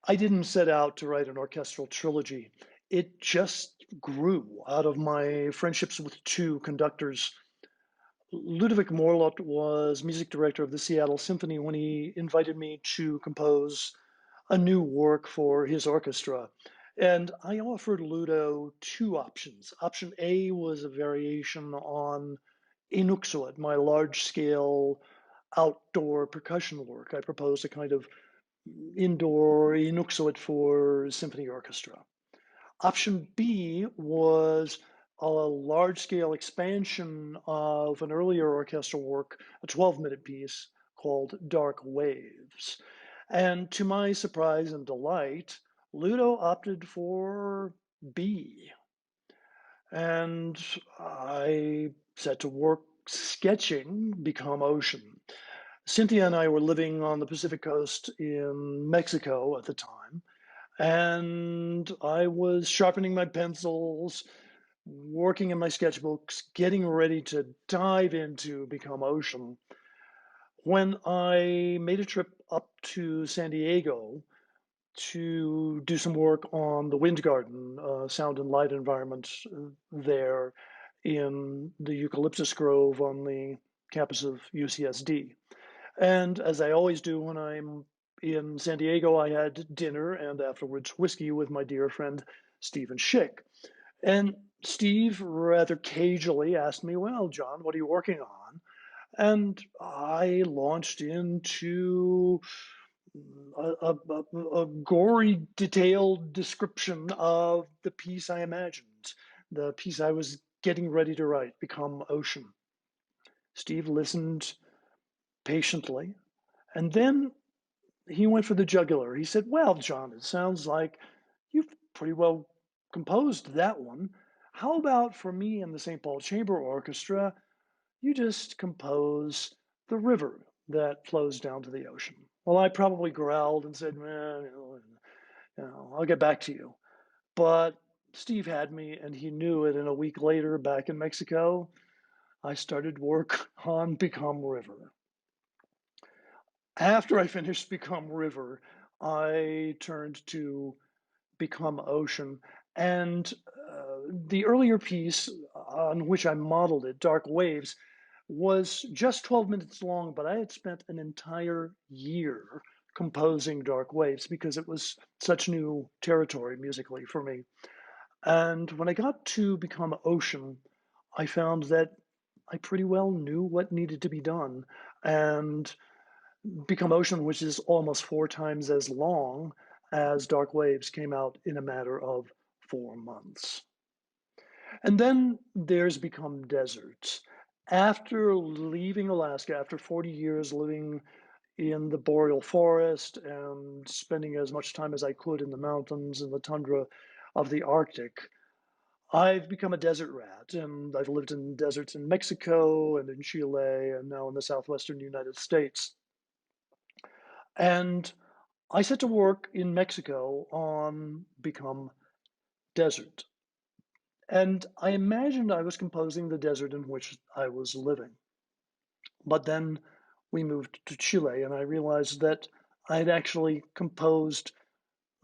I didn't set out to write an orchestral trilogy. It just grew out of my friendships with two conductors. Ludovic Morlot was music director of the Seattle Symphony when he invited me to compose a new work for his orchestra. And I offered Ludo two options. Option A was a variation on Inuksut, my large scale outdoor percussion work. I proposed a kind of indoor Inuksut for symphony orchestra. Option B was a large scale expansion of an earlier orchestral work, a 12-minute piece called Dark Waves. And to my surprise and delight, Ludo opted for B. And I set to work sketching Become Ocean. Cynthia and I were living on the Pacific coast in Mexico at the time, and I was sharpening my pencils, working in my sketchbooks, getting ready to dive into Become Ocean, when I made a trip up to San Diego to do some work on the Wind Garden, sound and light environment there in the eucalyptus grove on the campus of UCSD. And as I always do when I'm in San Diego, I had dinner and afterwards whiskey with my dear friend Stephen Schick. And Steve rather cagily asked me, "Well, John, what are you working on?" And I launched into a gory, detailed description of the piece I imagined, the piece I was getting ready to write, Become Ocean. Steve listened patiently, and then he went for the jugular. He said, "Well, John, it sounds like you've pretty well composed that one. How about for me and the St. Paul Chamber Orchestra, you just compose the river that flows down to the ocean?" Well, I probably growled and said, "Man, I'll get back to you." But Steve had me, and he knew it. And a week later, back in Mexico, I started work on Become River. After I finished Become River, I turned to Become Ocean. And the earlier piece on which I modeled it, Dark Waves, was just 12 minutes long, but I had spent an entire year composing Dark Waves because it was such new territory musically for me. And when I got to Become Ocean, I found that I pretty well knew what needed to be done. And Become Ocean, which is almost four times as long as Dark Waves, came out in a matter of 4 months. And then there's Become Desert. After leaving Alaska, after 40 years living in the boreal forest and spending as much time as I could in the mountains and the tundra of the Arctic, I've become a desert rat, and I've lived in deserts in Mexico and in Chile and now in the southwestern United States. And I set to work in Mexico on Become Desert. And I imagined I was composing the desert in which I was living. But then we moved to Chile, and I realized that I'd actually composed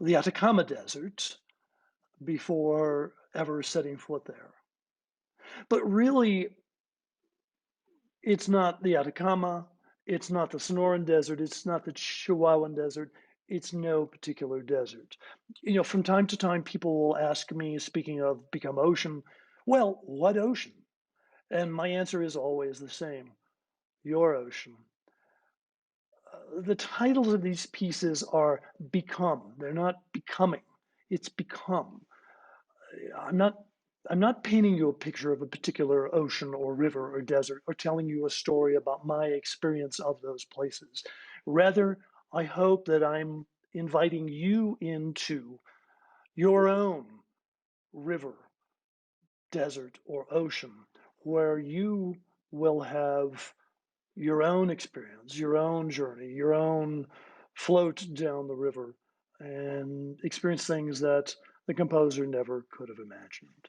the Atacama Desert before ever setting foot there. But really, it's not the Atacama, it's not the Sonoran Desert, it's not the Chihuahuan Desert, it's no particular desert. From time to time, people will ask me, speaking of Become Ocean, "Well, what ocean?" And my answer is always the same: your ocean. The titles of these pieces are become, they're not becoming, it's become. I'm not I'm not painting you a picture of a particular ocean or river or desert or telling you a story about my experience of those places. Rather, I hope that I'm inviting you into your own river, desert, or ocean where you will have your own experience, your own journey, your own float down the river and experience things that the composer never could have imagined.